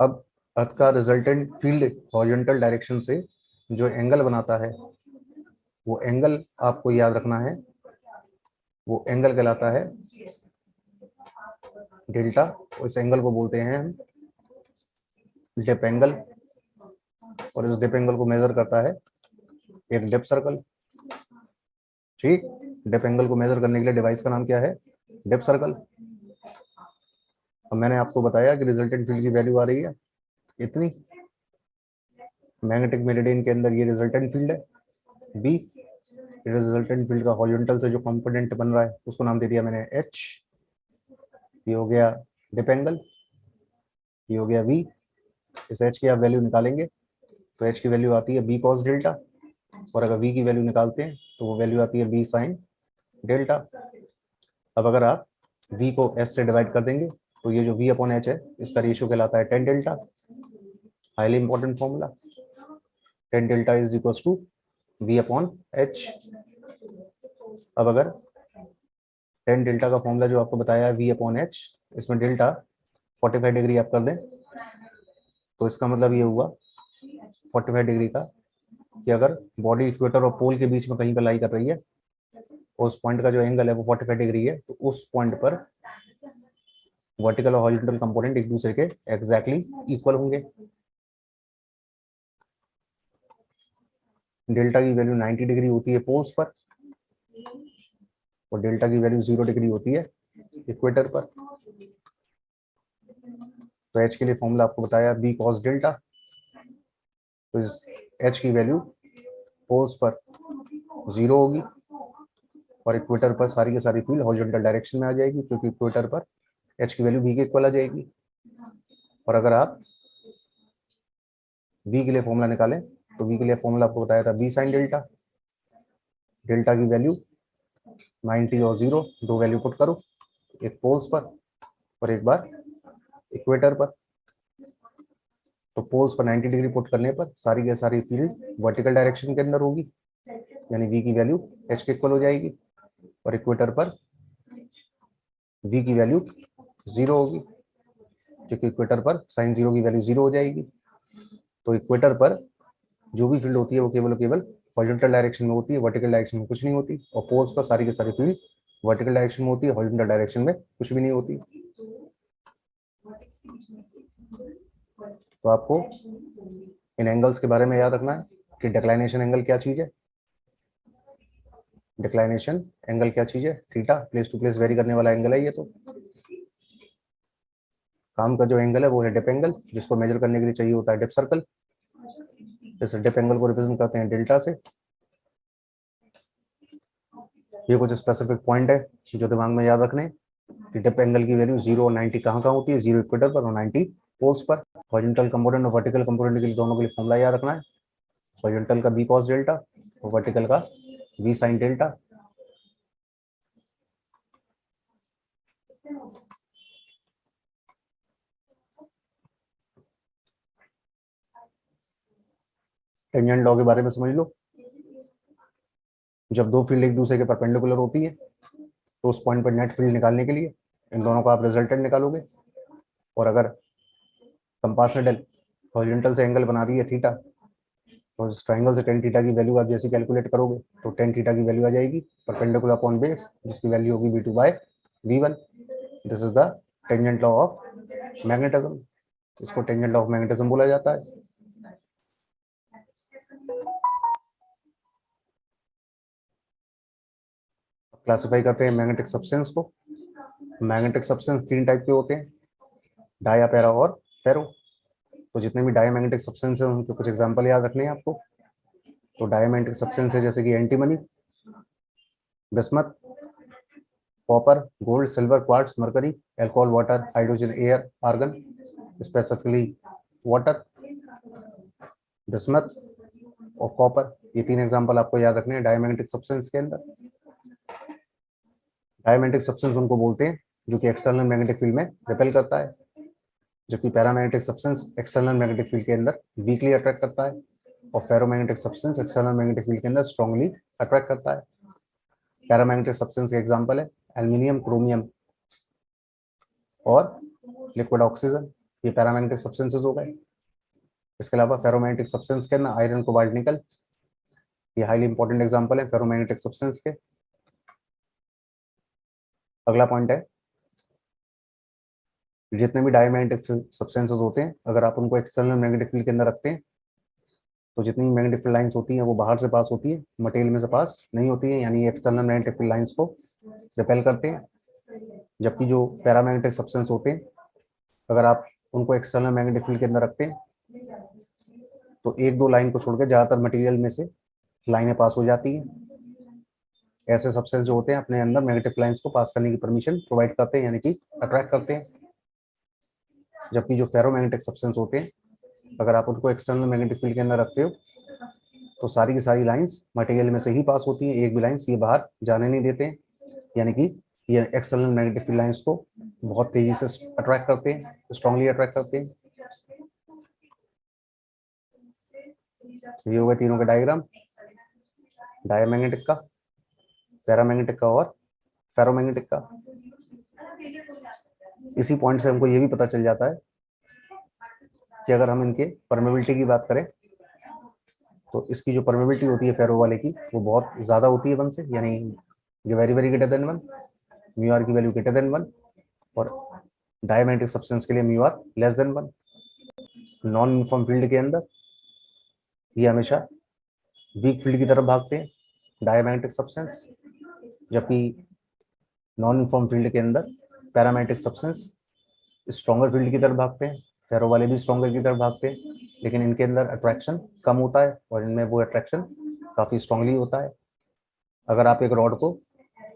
अब अर्थ का रिजल्टेंट फील्ड हॉरिजॉन्टल डायरेक्शन से जो एंगल बनाता है वो एंगल आपको याद रखना है, वो एंगल कहलाता है डेल्टा। इस एंगल को बोलते हैं हम डिप एंगल, और इस डिप एंगल को मेजर करता है एक डिप सर्कल। ठीक, डिप एंगल को मेजर करने के लिए डिवाइस का नाम क्या है, डिप सर्कल। अब मैंने आपको बताया कि रिजल्टेंट फील्ड की वैल्यू आ रही है इतनी, मैग्नेटिक मेरिडियन के अंदर ये रिजल्टेंट फील्ड है बी। रिजल्टेंट फील्ड का हॉरिजॉन्टल से जो कंपोनेंट बन रहा है उसको नाम दे दिया मैंने एच। ये हो गया डिप एंगल, ये हो गया वी। इस एच की आप वैल्यू निकालेंगे तो एच की वैल्यू आती है बी कॉस डेल्टा, और अगर वी की वैल्यू निकालते हैं तो वो वैल्यू आती है बी साइन डेल्टा। अब अगर आप वी को एस से डिवाइड कर देंगे तो ये जो वी अपॉन एच है इसका रेशियो कहलाता है tan delta. Highly important formula, tan delta is equal to V upon H. अब अगर टेन डेल्टा का फॉर्मूला जो आपको बताया है वी अपॉन एच, इसमें डेल्टा 45 डिग्री आप कर दें तो इसका मतलब ये हुआ 45 डिग्री का कि अगर बॉडी इक्वेटर और पोल के बीच में कहीं पर लाई कर रही है, उस पॉइंट का जो एंगल है वो 45 डिग्री है, तो उस पॉइंट पर वर्टिकल और हॉरिजॉन्टल कंपोनेंट एक दूसरे के एग्जैक्टली इक्वल होंगे। डेल्टा की वैल्यू 90 डिग्री होती है पोल्स पर, और डेल्टा की वैल्यू 0 डिग्री होती है इक्वेटर पर। तो एच के लिए फॉर्मूला आपको बताया बी कॉस डेल्टा। तो इस एच की वैल्यू पोल्स पर 0 होगी, और इक्वेटर पर सारी की सारी फील्ड हॉरिजॉन्टल डायरेक्शन में आ जाएगी, क्योंकि इक्वेटर पर एच की वैल्यू बी के इक्वल आ जाएगी। और अगर आप वी के लिए फॉर्मूला निकालें तो वी के लिए फॉर्मूला आपको बताया था बी साइन डेल्टा। डेल्टा की वैल्यू 90 और 0 दो वैल्यू पुट करो, एक पोल्स पर और एक बार इक्वेटर पर। तो पोल्स पर 90 डिग्री पुट करने पर सारी की सारी फील्ड वर्टिकल डायरेक्शन के अंदर होगी, यानी v की वैल्यू h के इक्वल हो जाएगी, और इक्वेटर पर v की वैल्यू 0 होगी, क्योंकि इक्वेटर पर साइन 0 की वैल्यू 0 हो जाएगी। तो इक्वेटर पर जो भी फील्ड होती है वो केवल हॉरिजॉन्टल डायरेक्शन में होती है, वर्टिकल डायरेक्शन में कुछ नहीं होती। और पोल्स पर सारी की सारी फील्ड वर्टिकल डायरेक्शन में होती है, हॉरिजॉन्टल डायरेक्शन में कुछ भी नहीं होती। तो आपको इन एंगल्स के बारे में याद रखना है कि डिक्लाइनेशन एंगल क्या चीज है। डिक्लाइनेशन एंगल क्या चीज है? Theta, place to place vary करने वाला एंगल है ये। तो काम का जो एंगल है वो है डिप एंगल, जिसको मेजर करने के लिए चाहिए होता है डिप सर्कल। इस डिप एंगल को रिप्रेजेंट करते हैं डेल्टा से। ये कुछ स्पेसिफिक पॉइंट है जो दिमाग में याद रखने कि डिप एंगल की वैल्यू 0 और 90 कहाँ होती है? 0 इक्वेटर पर और 90 पोल्स पर। हॉरिजॉन्टल कंपोनेंट और वर्टिकल कंपोनेंट के लिए दोनों के लिए फॉर्मूला याद रखना है। हॉरिजॉन्टल का b cos डेल्टा और वर्टिकल का v sin delta. Tangent law के बारे में समझ लो। जब दो फील्ड एक दूसरे के परपेंडिकुलर होती है तो उस पॉइंट पर नेट फील्ड निकालने के लिए इन दोनों का आप रिजल्टेंट निकालोगे, और अगर कंपास ने हॉरिजॉन्टल से एंगल बना रही है थीटा, तो इस ट्रायंगल से टेन थीटा की वैल्यू आप जैसे कैलकुलेट करोगे तो टेन थीटा की वैल्यू आ जाएगी परपेंडिकुलर अपॉन बेस, जिसकी वैल्यू होगी v2/v1। This is the tangent law of magnetism. इसको टेंजेंट लॉ ऑफ मैग्नेटिज्म बोला जाता है। क्लासिफाई करते हैं मैग्नेटिक सब्सटेंस को। मैग्नेटिक सब्सटेंस तीन टाइप के होते हैं, डाया, पैरा और फेरो। तो जितने भी डायमैग्नेटिक सब्सटेंस हैं उनके कुछ एग्जांपल याद रखने हैं आपको। तो डायमैग्नेटिक सब्सटेंस है जैसे कि antimony, bismuth, copper, gold, silver, quartz, mercury, alcohol, water, hydrogen, air, argon, specifically water, bismuth और कॉपर। ये तीन एग्जांपल आपको याद रखने हैं डायमैग्नेटिक सब्सटेंस के अंदर। डायमैग्नेटिक सब्सटेंस उनको बोलते हैं जो कि एक्सटर्नल मैग्नेटिक फील्ड में रिपेल करता है, जबकि paramagnetic substance external magnetic field के अंदर वीकली अट्रैक्ट करता है, और ferromagnetic substance external magnetic field के अंदर स्ट्रांगली अट्रैक्ट करता है। पैरामैग्नेटिक सब्सटेंस के एग्जांपल है एल्यूमिनियम, क्रोमियम और लिक्विड ऑक्सीजन। ये पैरामैग्नेटिक सब्सटेंसेस हो गए। इसके अलावा फेरोमैग्नेटिक सब्सटेंस के अंदर आयरन, कोबाल्ट, निकल, ये हाईली इंपॉर्टेंट एग्जांपल है फेरोमैग्नेटिक सब्सटेंस के। अगला पॉइंट है, जितने भी डायमैग्नेटिक सब्सटेंसेस होते हैं अगर आप उनको एक्सटर्नल मैग्नेटिक फील्ड के अंदर रखते हैं तो जितनी मैग्नेटिक फील्ड लाइंस होती हैं वो बाहर से पास होती है, मटेरियल में से पास नहीं होती है, यानी एक्सटर्नल मैग्नेटिक फील्ड लाइंस को रिपेल करते हैं। जबकि जो पैरामैग्नेटिक सब्सटेंस होते हैं अगर आप उनको एक्सटर्नल मैग्नेटिक फील्ड के अंदर रखते हैं तो एक दो लाइन को छोड़कर ज्यादातर मटेरियल में से लाइनें पास हो जाती हैं। ऐसे सब्सटेंस जो होते हैं अपने अंदर मैग्नेटिक लाइंस को पास करने की परमिशन प्रोवाइड करते हैं, यानी कि अट्रैक्ट करते हैं। जबकि जो फेरोमैग्नेटिक सब्सटेंस होते हैं अगर आप उनको एक्सटर्नल मैग्नेटिक फील्ड के अंदर रखते हो तो सारी की सारी लाइंस मटेरियल में से ही पास होती हैं, एक भी लाइंस ये बाहर जाने नहीं देते हैं, यानी कि ये एक्सटर्नल मैग्नेटिक फील्ड लाइंस को बहुत तेजी से अट्रैक्ट करते हैं, स्ट्रांगली अट्रैक्ट करते हैं। ये होगा तीनों का डायग्राम, डायमैग्नेटिक का, पैरामैग्नेटिक का और फेरोमैग्नेटिक का। इसी पॉइंट से हमको ये भी पता चल जाता है कि अगर हम इनके परमेबिलिटी की बात करें तो इसकी जो परमेबिलिटी होती है फेरो वाले की वो बहुत ज्यादा होती है 1 से, यानी ये very very greater than 1, mu R की वैल्यू ग्रेटर देन 1, और डायमैग्नेटिक सब्सटेंस के लिए mu R less than 1। Non uniform field के अंदर ये हमेशा वीक फील्ड की तरफ भागते हैं डायमैग्नेटिक सब्सटेंस, जबकि नॉन यूनिफॉर्म फील्ड के अंदर पैरामैग्नेटिक सब्सटेंस स्ट्रॉन्गर फील्ड की तरफ भागते हैं। फेरो वाले भी स्ट्रॉन्गर की तरफ भागते हैं, लेकिन इनके अंदर अट्रैक्शन कम होता है और इनमें वो अट्रैक्शन काफी स्ट्रांगली होता है। अगर आप एक रॉड को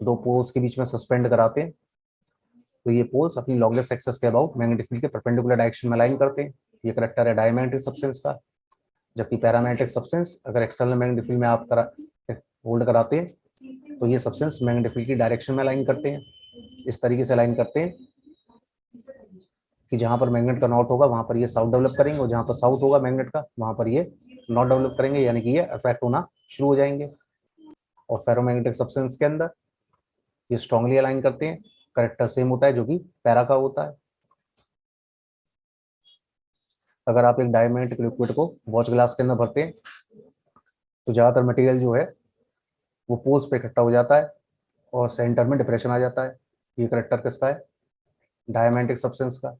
दो पोल्स के बीच में सस्पेंड कराते हैं तो ये पोल्स अपनी लॉन्गेस्ट एक्सेस के अबाउट मैग्नेटिक फील्ड के परपेंडिकुलर डायरेक्शन में अलाइन करते हैं। ये करेक्टर है डायमैग्नेटिक सब्सटेंस का। जबकि पैरामैग्नेटिक सब्सटेंस अगर एक्सटर्नल मैग्नेटिक फील्ड में आप होल्ड कराते हैं तो ये सब्सटेंस मैग्नेटिक फील्ड की डायरेक्शन में अलाइन करते हैं, इस तरीके से अलाइन करते हैं कि जहां पर मैग्नेट का नॉर्थ होगा वहां पर ये साउथ डेवलप करेंगे, और जहां पर साउथ होगा मैग्नेट का वहां पर ये नॉर्थ डेवलप करेंगे, यानी कि ये अट्रैक्ट होना शुरू हो जाएंगे। और फेरोमैग्नेटिक सब्सटेंस के अंदर ये स्ट्रांगली अलाइन करते हैं, करेक्टर सेम होता है जो कि पैरा का होता है। अगर आप एक डायमैग्नेटिक लिक्विड को वॉच ग्लास के अंदर भरते हैं तो ज्यादातर मटेरियल जो है वो पोल्स पे इकट्ठा हो जाता है और सेंटर में डिप्रेशन आ जाता है। ये करेक्टर किसका है? डायमैग्नेटिक सब्सटेंस का।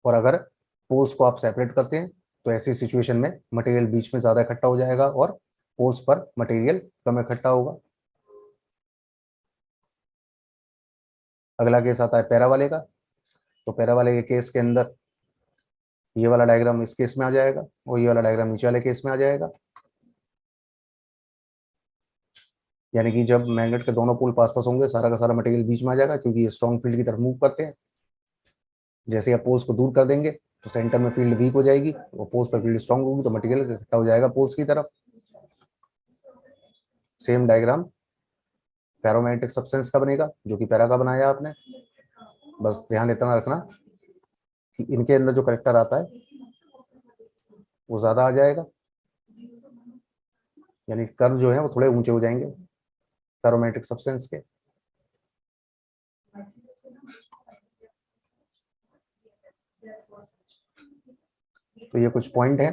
और अगर पोल्स को आप सेपरेट करते हैं तो ऐसी सिचुएशन में मटेरियल बीच में ज्यादा इकट्ठा हो जाएगा और पोल्स पर मटेरियल कम इकट्ठा होगा। अगला केस आता है पैरा वाले का। तो पैरा वाले के केस के अंदर ये वाला डायग्राम इस केस में आ जाएगा और ये वाला डायग्राम नीचे वाले केस में आ जाएगा। यानी कि जब मैग्नेट के दोनों पोल पास पास होंगे सारा का सारा मटेरियल बीच में आ जाएगा, क्योंकि ये स्ट्रॉन्ग फील्ड की तरफ मूव करते हैं। जैसे आप पोल्स को दूर कर देंगे तो सेंटर में फील्ड वीक हो जाएगी और पोल्स पर फील्ड स्ट्रॉन्ग होगी तो मटेरियल इकट्ठा हो जाएगा पोल्स की तरफ। सेम डायग्राम फेरोमैग्नेटिक सब्सटेंस का बनेगा जो कि पैरा का बनाया आपने। बस ध्यान इतना रखना कि इनके अंदर जो करेक्टर आता है वो ज्यादा आ जाएगा, यानी कर्व जो है वो थोड़े ऊंचे हो जाएंगे फेरोमैग्नेटिक सब्सटेंस के। तो ये कुछ पॉइंट है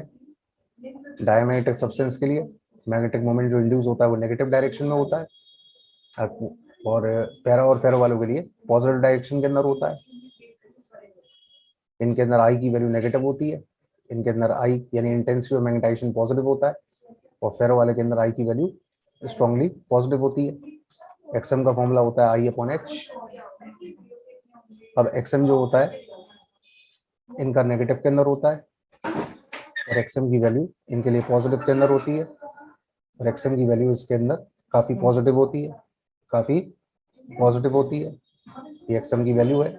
डायमैग्नेटिक सब्सटेंस के लिए। मैग्नेटिक मोमेंट जो इंड्यूस होता है वो नेगेटिव डायरेक्शन में होता है, और पैरा और फेरो वालों के लिए पॉजिटिव डायरेक्शन के अंदर होता है। इनके अंदर आई की वैल्यू नेगेटिव होती है, इनके अंदर आई यानी इंटेंसिटी और मैग्नेटाइजेशन पॉजिटिव होता है, और फेरो वाले के अंदर आई की वैल्यू स्ट्रांगली पॉजिटिव होती है। एक्सएम का फॉर्मूला होता है आई अपॉन एच। अब एक्सएम जो होता है इनका नेगेटिव के अंदर होता है और एक्सएम की वैल्यू इनके लिए पॉजिटिव के अंदर होती है, और एक्सएम की वैल्यू इसके अंदर काफी पॉजिटिव होती है, काफी पॉजिटिव होती है। ये एक्सएम की वैल्यू है।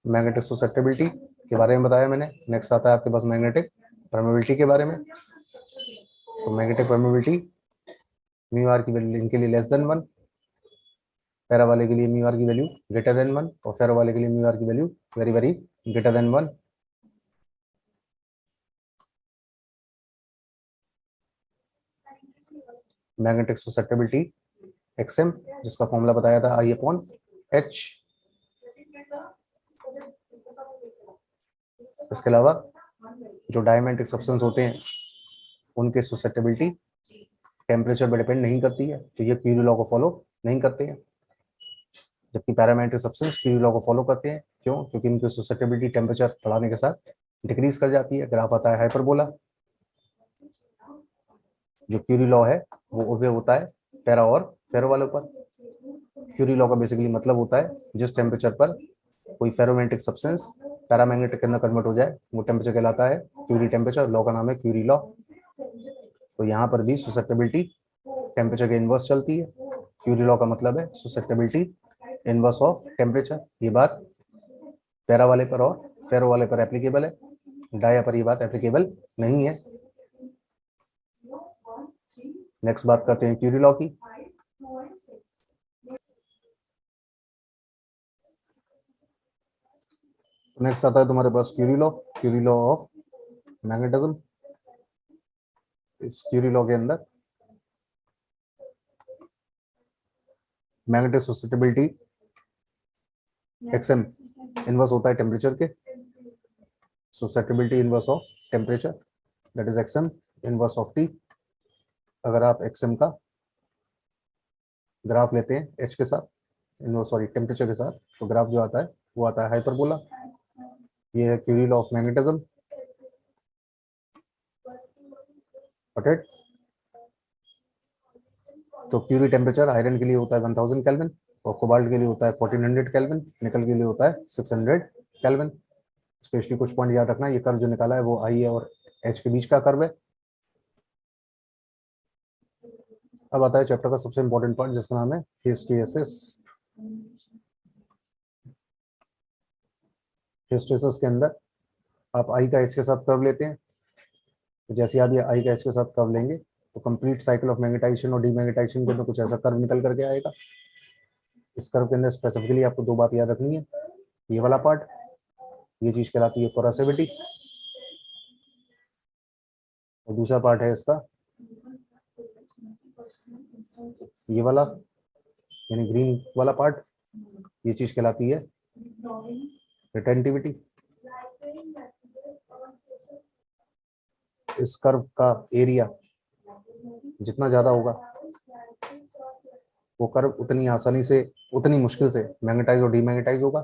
मैग्नेटिक ससेप्टिबिलिटी के बारे में बताया मैंने। नेक्स्ट आता है आपके पास मैग्नेटिक परमेबिलिटी के बारे में। तो मैग्नेटिक परमेबिलिटी म्यू आर की वैल्यू इनके लिए लेस देन 1, पैरा वाले के लिए म्यू आर की वैल्यू ग्रेटर देन 1, और फेरो वाले के लिए म्यू आर की value very very greater than 1। Magnetic susceptibility XM जिसका फॉर्मूला बताया था आई अपॉन एच। इसके अलावा जो डायमैग्नेटिक सब्सटेंस होते हैं उनके ससेप्टिबिलिटी टेम्परेचर पर डिपेंड नहीं करती है, तो ये क्यूरी लॉ को फॉलो नहीं करते हैं। जबकि पैरामैग्नेटिक सब्सटेंस क्यूरी लॉ को फॉलो करते हैं। क्यों? क्योंकि इनकी ससेप्टिबिलिटी टेम्परेचर बढ़ाने के साथ डिक्रीज कर जाती है। ग्राफ आता है हाइपरबोला। जो क्यूरी लॉ है वो ओबे होता है पैरा और फेरो वालों पर। क्यूरी लॉ का बेसिकली मतलब होता है जिस टेम्परेचर पर कोई फेरोमैग्नेटिक सब्सटेंस पैरामैग्नेटिक के अंदर कन्वर्ट हो जाए वो टेम्परेचर कहलाता है क्यूरी टेम्परेचर। लॉ का नाम है क्यूरी लॉ। तो यहाँ पर भी ससेप्टिबिलिटी टेम्परेचर के इनवर्स चलती है। क्यूरी लॉ का मतलब है ससेप्टिबिलिटी इनवर्स ऑफ टेम्परेचर। ये बात पैरा वाले पर और फेरो वाले पर एप्लीकेबल है, डाया पर ये बात एप्लीकेबल नहीं है। नेक्स्ट बात करते हैं क्यूरी लॉ की। नेक्स्ट आता है तुम्हारे पास क्यूरी लॉ ऑफ मैग्नेटिज्म। इस क्यूरी लॉ के अंदर मैग्नेटिक ससेप्टिबिलिटी एक्सएम इनवर्स होता है टेम्परेचर के। Susceptibility inverse of temperature that is XM inverse of T. अगर आप एक्सएम का ग्राफ लेते हैं एच के साथ, सॉरी टेम्परेचर के साथ, तो ग्राफ जो आता है वो आता है हाइपरबोला। ये है क्यूरी लॉ ऑफ मैग्नेटिज्म। तो क्यूरी टेम्परेचर आयरन के लिए होता है 1000 केल्विन, और कोबाल्ट के लिए होता है 1400 केल्विन, निकल के लिए होता है 600 केल्विन। स्पेशली कुछ पॉइंट याद रखना, ये कर्व जो निकाला है वो आई और एच के बीच का कर्व है। अब आता है चैप्टर का सबसे इंपॉर्टेंट पार्ट जिसका नाम है हिस्टैरिसीस। हिस्टैरिसीस के अंदर आप आई का एच के साथ कर्व लेते हैं। तो जैसे आप ये आई का एच के साथ कर्व लेंगे तो कंप्लीट साइकिल ऑफ मैग्नेटाइजेशन और डीमैग्नेटाइजेशन के अंदर कुछ ऐसा कर्व निकल करके आएगा। इस कर्व के अंदर स्पेसिफिकली आपको दो बात याद रखनी है। ये वाला पार्ट, ये चीज कहलाती है कोरोसिविटी, और दूसरा पार्ट है इसका ये वाला, यानी ग्रीन वाला पार्ट, ये चीज कहलाती है रिटेंटिविटी। इस कर्व का एरिया जितना ज्यादा होगा, वो कर्व उतनी आसानी से, उतनी मुश्किल से मैग्नेटाइज और डीमैग्नेटाइज होगा।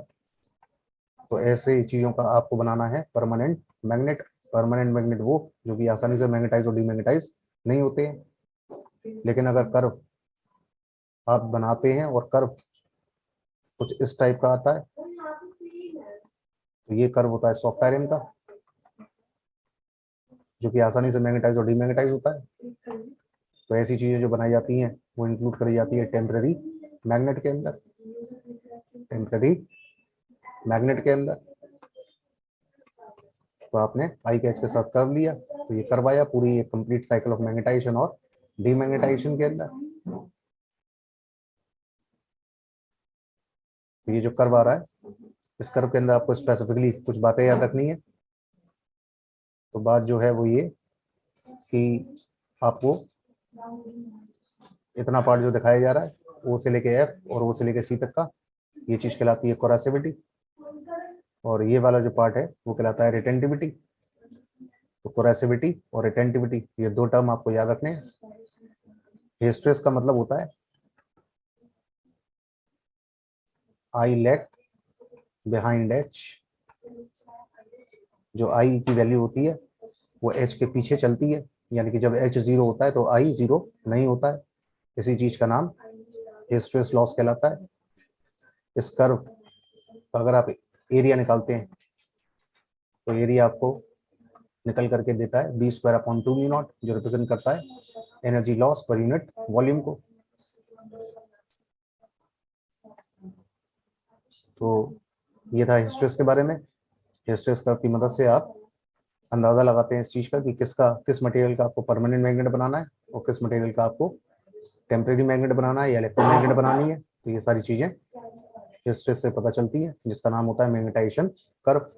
तो ऐसे चीजों का आपको बनाना है परमानेंट मैग्नेट। परमानेंट मैग्नेट वो जो कि आसानी से मैग्नेटाइज और डीमैग्नेटाइज नहीं होते हैं। लेकिन अगर कर्व आप बनाते हैं और कर्व कुछ इस टाइप का आता है, तो ये कर्व होता है सॉफ्ट आयरन का, जो कि आसानी से मैग्नेटाइज और डीमैग्नेटाइज होता है। तो ऐसी चीजें जो बनाई जाती हैं वो इंक्लूड करी जाती है टेम्पररी मैग्नेट के अंदर। टेम्पररी मैग्नेट के अंदर तो आपने आई कैच के साथ कर्व लिया, तो ये करवाया पूरी एक कंप्लीट साइकिल ऑफ मैग्नेटाइजेशन और डीमैग्नेटाइजेशन के अंदर। तो ये जो कर्व आ रहा है, इस कर्व के अंदर आपको स्पेसिफिकली कुछ बातें याद रखनी है। तो बात जो है वो ये कि आपको इतना पार्ट जो दिखाया जा रहा है, ओ से लेके एफ और ओ से लेके सी तक का, ये चीज कहलाती है कोरोसिविटी, और ये वाला जो पार्ट है वो कहलाता है रिटेंटिविटी। तो कोरोसिविटी और रिटेंटिविटी, ये दो टर्म आपको याद रखने हैं। हिस्ट्रेस का मतलब होता है आई लैग बिहाइंड एच। जो आई की वैल्यू होती है वो एच के पीछे चलती है, यानी कि जब एच 0 होता है तो आई 0 नहीं होता है। इसी चीज का नाम हिस्ट्रेस लॉस कहलाता है। इस कर्व का अगर आप एरिया निकालते हैं तो एरिया आपको निकल करके देता है b²/2μ0, जो रिप्रेजेंट करता है energy loss per unit volume को। तो ये था हिस्ट्रेस के बारे में। हिस्ट्रेस कर्व की मदद से आप अंदाजा लगाते हैं इस चीज का कि किस मटेरियल का आपको परमानेंट मैग्नेट बनाना है और किस मटेरियल का आपको टेम्परेरी मैग्नेट बनाना है या इलेक्ट्रोमैग्नेट बनानी है। तो ये सारी चीजें हिस्ट्रेस से पता चलती है, जिसका नाम होता है मैग्नेटाइजेशन कर्व।